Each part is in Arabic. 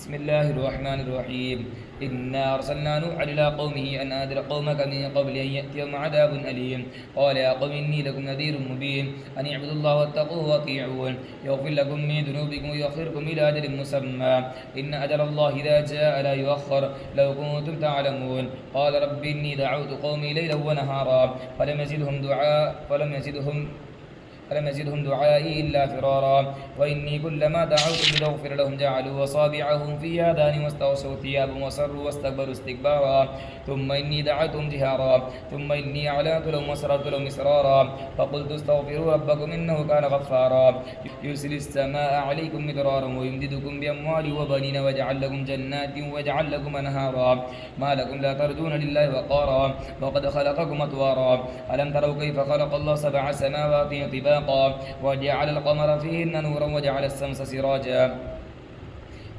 بسم الله الرحمن الرحيم. إنا أرسلنا نوحا إلى قومه أن أنذر قومك من قبل أن يأتيهم عذاب أليم. قال يا قوم إني لكم نذير مبين أن اعبدوا الله واتقوه وأطيعون يغفر لكم من ذنوبكم ويؤخركم إلى أجل مسمى إن أجل الله إذا جاء لا يؤخر لو كنتم تعلمون. قال رب إني دعوت قومي ليلا ونهارا فلم يزدهم دعائي إلا فرارا. وإني كلما دعوتهم لتغفر لهم جعلوا أصابعهم في آذانهم واستغشوا ثيابهم وصروا واستكبروا استكبارا. ثم إني دعوتهم جهارا ثم إني أعلنت لهم وأسررت لهم إسرارا. فقلت استغفروا ربكم إنه كان غفارا يرسل السماء عليكم مدرارا ويمددكم بأموال وبنين ويجعل لكم جنات ويجعل لكم أنهارا. ما لكم لا ترجون لله وقارا وقد خلقكم أطوارا. ألم تروا كيف خلق الله سبع سماوات طباقا وجعل القمر فيهن نورا وجعل الشمس سراجا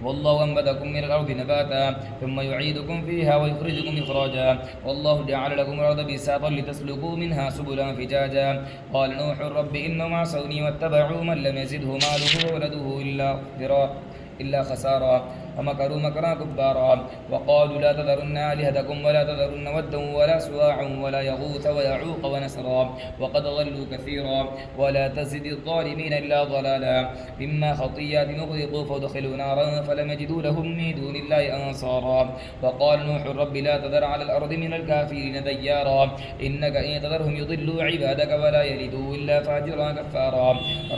والله أنبتكم من الأرض نباتا ثم يعيدكم فيها ويخرجكم إخراجا. والله جعل لكم الأرض بساطا لتسلكوا منها سبلا فجاجا. قال نوح رب إنهم عصوني واتبعوا من لم يزده ماله وولده إلا خسارا ومكروا مكرا كبارا. وقالوا لا تذرن آلهتكم ولا تذرن ودا ولا سواعا ولا يغوث ويعوق ونسرا وقد ضلوا كثيرا ولا تزد الظالمين إلا ضلالا. مما خطيات نغرقوا فادخلوا نارا فلم يجدوا لهم من دون الله أنصارا. وقال نوح رب لا تذر على الأرض من الكافرين ديارا إنك إن تذرهم يضلوا عبادك ولا يلدوا إلا فاجرا كفارا.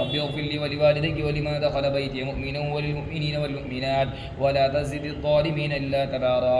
رب اغفر لي ولوالدي ولمن دخل بيتي مؤمنا وللمؤمنين والمؤمنات ولا تزد الظالمين إلا تبارا.